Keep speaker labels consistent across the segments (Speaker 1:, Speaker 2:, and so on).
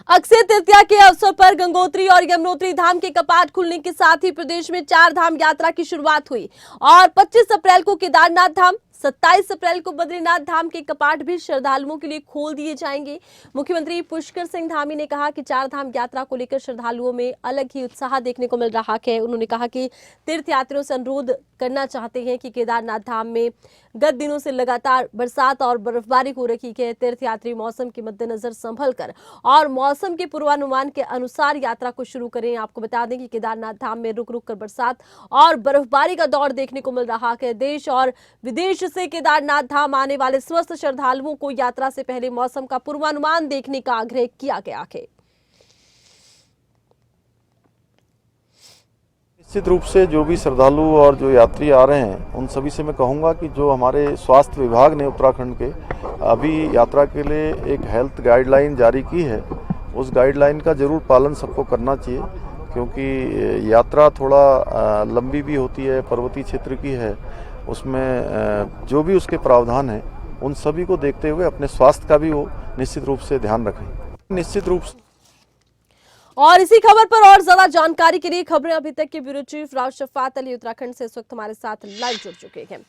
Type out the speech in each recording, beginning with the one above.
Speaker 1: अक्षय तृतीया के अवसर पर गंगोत्री और यमुनोत्री धाम के कपाट खुलने के साथ ही प्रदेश में 4 धाम यात्रा की शुरुआत हुई और 25 अप्रैल को केदारनाथ धाम, 27 अप्रैल को बद्रीनाथ धाम के कपाट भी श्रद्धालुओं के लिए खोल दिए जाएंगे। मुख्यमंत्री पुष्कर सिंह धामी ने कहा कि 4 धाम यात्रा को लेकर श्रद्धालुओं में अलग ही उत्साह देखने को मिल रहा है। उन्होंने कहा कि तीर्थयात्रियों से अनुरोध करना चाहते हैं कि केदारनाथ धाम में गत दिनों से लगातार बरसात और बर्फबारी हो रही है। तीर्थयात्री मौसम के मद्देनजर संभल कर और मौसम के पूर्वानुमान के अनुसार यात्रा को शुरू करें। आपको बता दें कि केदारनाथ धाम में रुक रुक कर बरसात और बर्फबारी का दौर देखने को मिल रहा है। देश और विदेश से केदारनाथ धाम आने वाले स्वस्थ श्रद्धालुओं को यात्रा से पहले मौसम का पूर्वानुमान देखने का आग्रह किया गया है।
Speaker 2: निश्चित रूप से जो भी श्रद्धालु और जो यात्री आ रहे हैं उन सभी से मैं कहूँगा कि जो हमारे स्वास्थ्य विभाग ने उत्तराखंड के अभी यात्रा के लिए एक हेल्थ गाइडलाइन जारी की है, उस गाइडलाइन का जरूर पालन सबको करना चाहिए, क्योंकि यात्रा थोड़ा लंबी भी होती है, पर्वतीय क्षेत्र की है, उसमें जो भी उसके प्रावधान हैं उन सभी को देखते हुए अपने स्वास्थ्य का भी वो निश्चित रूप से ध्यान रखें। निश्चित रूप से
Speaker 1: और इसी खबर पर और ज्यादा जानकारी के लिए खबरें अभी तक के ब्यूरो चीफ राव शफात अली उत्तराखंड से इस वक्त हमारे साथ लाइव जुड़ चुके हैं।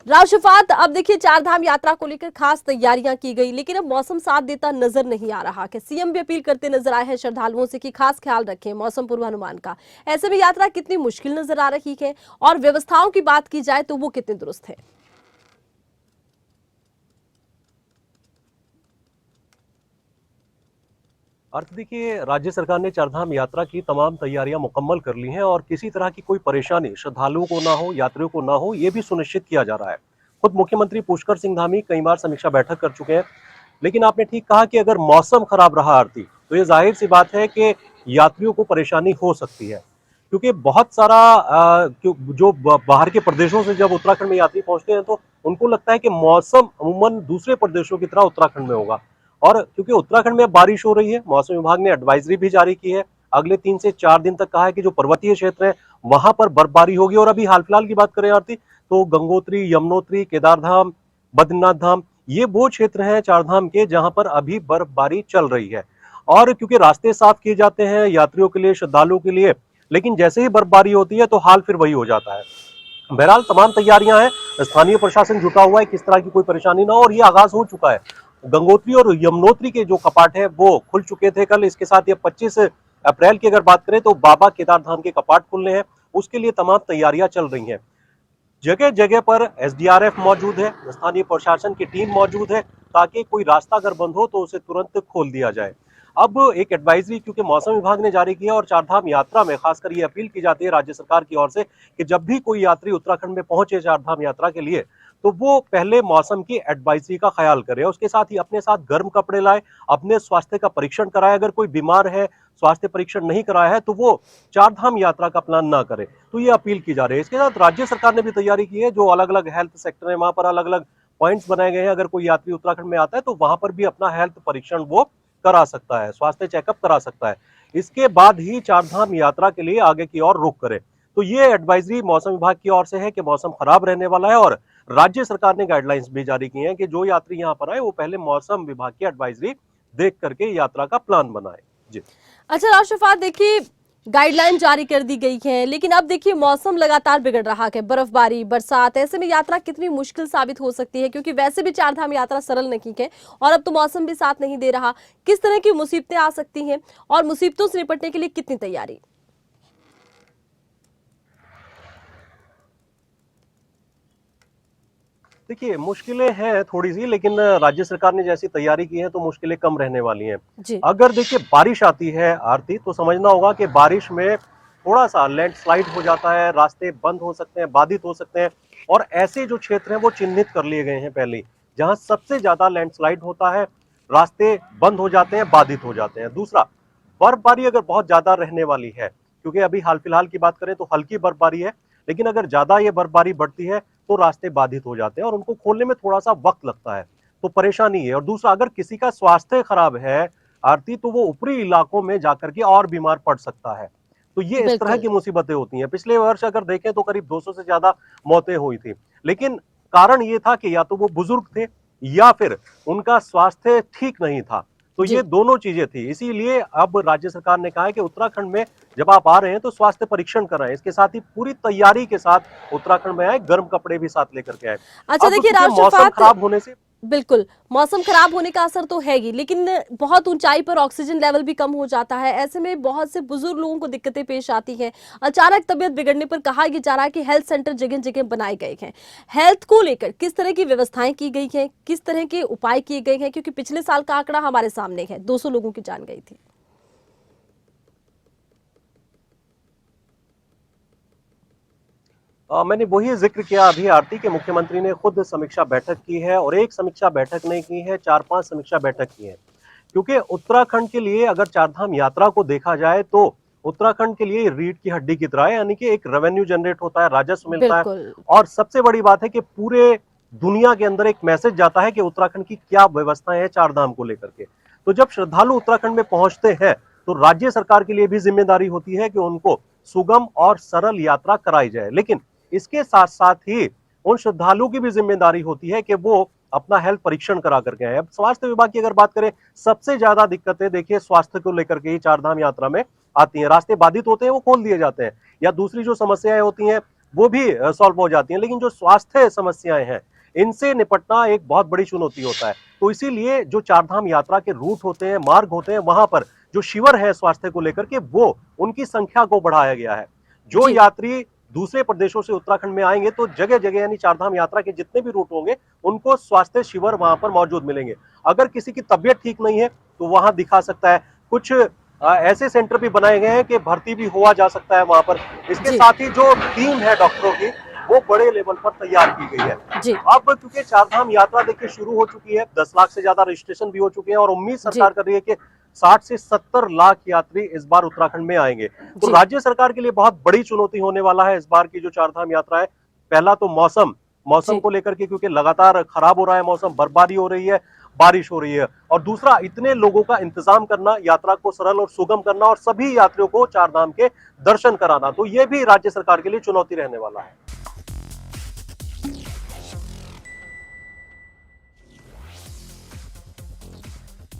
Speaker 1: राव शफात, अब देखिए 4 धाम यात्रा को लेकर खास तैयारियां की गई, लेकिन अब मौसम साथ देता नजर नहीं आ रहा है। सीएम भी अपील करते नजर आए हैं श्रद्धालुओं से कि खास ख्याल रखें मौसम पूर्वानुमान का। ऐसे में यात्रा कितनी मुश्किल नजर आ रही है और व्यवस्थाओं की बात की जाए तो वो कितने दुरुस्त है?
Speaker 3: अर्थ देखिए, राज्य सरकार ने 4 धाम यात्रा की तमाम तैयारियां मुकम्मल कर ली हैं और किसी तरह की कोई परेशानी श्रद्धालुओं को ना हो, यात्रियों को ना हो, ये भी सुनिश्चित किया जा रहा है। खुद मुख्यमंत्री पुष्कर सिंह धामी कई बार समीक्षा बैठक कर चुके हैं, लेकिन आपने ठीक कहा कि अगर मौसम खराब रहा आरती, तो ये जाहिर सी बात है कि यात्रियों को परेशानी हो सकती है, क्योंकि बहुत सारा जो बाहर के प्रदेशों से जब उत्तराखंड में यात्री पहुंचते हैं तो उनको लगता है कि मौसम अमूमन दूसरे प्रदेशों की तरह उत्तराखंड में होगा। और क्योंकि उत्तराखंड में बारिश हो रही है, मौसम विभाग ने एडवाइजरी भी जारी की है। अगले 3 से 4 दिन तक कहा है कि जो पर्वतीय क्षेत्र है वहां पर बर्फबारी होगी। और अभी हाल फिलहाल की बात करें आरती, तो गंगोत्री, यमुनोत्री, केदारधाम, बद्रीनाथ धाम, ये वो क्षेत्र हैं 4 धाम के जहां पर अभी बर्फबारी चल रही है। और क्योंकि रास्ते साफ किए जाते हैं यात्रियों के लिए, श्रद्धालुओं के लिए, लेकिन जैसे ही बर्फबारी होती है तो हाल फिर वही हो जाता है। बहरहाल तमाम तैयारियां हैं, स्थानीय प्रशासन जुटा हुआ है, किस तरह की कोई परेशानी ना हो, और ये आगाज हो चुका है। गंगोत्री और यमुनोत्री के जो कपाट है वो खुल चुके थे कल। इसके साथ ये 25 अप्रैल की अगर बात करें तो बाबा केदारधाम के कपाट खुलने हैं, उसके लिए तमाम तैयारियां चल रही हैं। जगह जगह पर एसडीआरएफ मौजूद है, स्थानीय प्रशासन की टीम मौजूद है, ताकि कोई रास्ता अगर बंद हो तो उसे तुरंत खोल दिया जाए। अब एक एडवाइजरी क्योंकि मौसम विभाग ने जारी किया और 4 धाम यात्रा में खासकर ये अपील की जाती है राज्य सरकार की ओर से कि जब भी कोई यात्री उत्तराखंड में पहुंचे 4 धाम यात्रा के लिए, तो वो पहले मौसम की एडवाइजरी का ख्याल करे। उसके साथ ही अपने साथ गर्म कपड़े लाए, अपने स्वास्थ्य का परीक्षण कराए। अगर कोई बीमार है, स्वास्थ्य परीक्षण नहीं कराया है, तो वो 4 धाम यात्रा का प्लान ना करे। तो ये अपील की जा रही है। इसके साथ राज्य सरकार ने भी तैयारी की है, जो अलग अलग हेल्थ सेक्टर है वहां पर अलग अलग पॉइंट्स बनाए गए हैं। अगर कोई यात्री उत्तराखंड में आता है तो वहां पर भी अपना हेल्थ परीक्षण वो करा सकता है, स्वास्थ्य चेकअप करा सकता है। इसके बाद ही 4 धाम यात्रा के लिए आगे की ओर रुख करे। तो ये एडवाइजरी मौसम विभाग की ओर से है कि मौसम खराब रहने वाला है, और राज्य सरकार ने गाइडलाइंस भी जारी की हैं कि जो यात्री यहां पर आए वो पहले मौसम विभाग की एडवाइजरी देख करके यात्रा का प्लान बनाए। जी
Speaker 1: अच्छा राव शफात, देखिए गाइडलाइन जारी कर दी गई है, लेकिन अब देखिए मौसम लगातार बिगड़ रहा है, बर्फबारी, बरसात, ऐसे में यात्रा कितनी मुश्किल साबित हो सकती है, क्योंकि वैसे भी 4 धाम यात्रा सरल नहीं है और अब तो मौसम भी साथ नहीं दे रहा। किस तरह की मुसीबतें आ सकती हैं और मुसीबतों से निपटने के लिए कितनी तैयारी?
Speaker 3: देखिए, मुश्किलें हैं थोड़ी सी, लेकिन राज्य सरकार ने जैसी तैयारी की है तो मुश्किलें कम रहने वाली हैं।
Speaker 1: जी
Speaker 3: अगर देखिए बारिश आती है आरती, तो समझना होगा कि बारिश में थोड़ा सा लैंडस्लाइड हो जाता है, रास्ते बंद हो सकते हैं, बाधित हो सकते हैं। और ऐसे जो क्षेत्र हैं वो चिन्हित कर लिए गए हैं पहले, जहां सबसे ज्यादा लैंडस्लाइड होता है, रास्ते बंद हो जाते हैं, बाधित हो जाते हैं। दूसरा, बर्फबारी अगर बहुत ज्यादा रहने वाली है, क्योंकि अभी हाल फिलहाल की बात करें तो हल्की बर्फबारी है, लेकिन अगर ज्यादा ये बर्फबारी बढ़ती है तो रास्ते बाधित हो जाते हैं और उनको खोलने में थोड़ा सा वक्त लगता है, तो परेशानी है। और दूसरा, अगर किसी का स्वास्थ्य खराब है आरती, तो वो ऊपरी इलाकों में जाकर के और बीमार पड़ सकता है। तो ये इस तरह की मुसीबतें होती हैं। पिछले वर्ष अगर देखें तो करीब 200 से ज्यादा मौतें हुई थी, लेकिन कारण ये था कि या तो वो बुजुर्ग थे या फिर उनका स्वास्थ्य ठीक नहीं था। तो
Speaker 1: जी।
Speaker 3: ये दोनों चीजें थी, इसीलिए अब राज्य सरकार ने कहा है कि उत्तराखंड में जब आप आ रहे हैं तो स्वास्थ्य परीक्षण कराएं, इसके साथ ही पूरी तैयारी के साथ उत्तराखंड में आए, गर्म कपड़े भी साथ लेकर के आए।
Speaker 1: अच्छा
Speaker 3: अब
Speaker 1: देखिए
Speaker 3: क्योंकि मौसम
Speaker 1: राष्ट्रपात,
Speaker 3: खराब होने से
Speaker 1: बिल्कुल मौसम खराब होने का असर तो है ही, लेकिन बहुत ऊंचाई पर ऑक्सीजन लेवल भी कम हो जाता है। ऐसे में बहुत से बुजुर्ग लोगों को दिक्कतें पेश आती हैं। अचानक तबीयत बिगड़ने पर कहा यह जा रहा है कि हेल्थ सेंटर जगह जगह बनाए गए हैं। हेल्थ को लेकर किस तरह की व्यवस्थाएं की गई हैं, किस तरह के उपाय किए गए हैं, क्योंकि पिछले साल का आंकड़ा हमारे सामने है, 200 लोगों की जान गई थी।
Speaker 3: मैंने वही जिक्र किया अभी आरती के मुख्यमंत्री ने खुद समीक्षा बैठक की है, और एक समीक्षा बैठक नहीं की है, 4-5 समीक्षा बैठक की है। क्योंकि उत्तराखंड के लिए अगर चारधाम यात्रा को देखा जाए तो उत्तराखंड के लिए रीढ़ की हड्डी की तरह है, यानी कि एक रेवेन्यू जनरेट होता है, राजस्व मिलता है।
Speaker 1: बिल्कुल।
Speaker 3: और सबसे बड़ी बात है कि पूरे दुनिया के अंदर एक मैसेज जाता है कि उत्तराखंड की क्या व्यवस्थाएं हैं चारधाम को लेकर के। तो जब श्रद्धालु उत्तराखंड में पहुंचते हैं तो राज्य सरकार के लिए भी जिम्मेदारी होती है कि उनको सुगम और सरल यात्रा कराई जाए, लेकिन इसके साथ साथ ही उन श्रद्धालुओं की भी जिम्मेदारी होती है कि वो अपना हेल्थ परीक्षण करा करके आए। अब स्वास्थ्य विभाग की अगर बात करें, सबसे ज्यादा दिक्कतें देखिए स्वास्थ्य को लेकर के ही चारधाम यात्रा में आती हैं। रास्ते बाधित होते हैं, वो खोल दिए जाते हैं, या दूसरी जो समस्याएं होती हैं वो भी सॉल्व हो जाती हैं, लेकिन जो स्वास्थ्य समस्याएं हैं इनसे निपटना एक बहुत बड़ी चुनौती होता है। तो इसीलिए जो चारधाम यात्रा के रूट होते हैं, मार्ग होते हैं, वहां पर जो शिविर है स्वास्थ्य को लेकर के, वो उनकी संख्या को बढ़ाया गया है। जो
Speaker 1: जी।
Speaker 3: यात्री दूसरे प्रदेशों से उत्तराखंड में आएंगे तो जगह जगह यानी चारधाम यात्रा के जितने भी रूट होंगे उनको स्वास्थ्य शिविर वहां पर मौजूद मिलेंगे। अगर किसी की तबियत ठीक नहीं है तो वहां दिखा सकता है। कुछ ऐसे सेंटर भी बनाए गए हैं कि भर्ती भी हुआ जा सकता है वहां पर। इसके
Speaker 1: जी।
Speaker 3: साथ ही जो टीम है डॉक्टरों की वो बड़े लेवल पर तैयार की गई है।
Speaker 1: जी।
Speaker 3: अब क्योंकि चारधाम यात्रा देखिए शुरू हो चुकी है, 10 लाख से ज्यादा रजिस्ट्रेशन भी हो चुके हैं, और उम्मीद
Speaker 1: जी।
Speaker 3: सरकार कर रही है कि 60 से 70 लाख यात्री इस बार उत्तराखंड में आएंगे। तो
Speaker 1: जी।
Speaker 3: राज्य सरकार के लिए बहुत बड़ी चुनौती होने वाला है इस बार की जो चारधाम यात्रा है। पहला तो मौसम
Speaker 1: जी।
Speaker 3: को लेकर के, क्योंकि लगातार खराब हो रहा है मौसम, बर्फबारी हो रही है, बारिश हो रही है, और दूसरा इतने लोगों का इंतजाम करना, यात्रा को सरल और सुगम करना, और सभी यात्रियों को चारधाम के दर्शन कराना, तो ये भी राज्य सरकार के लिए चुनौती रहने वाला है।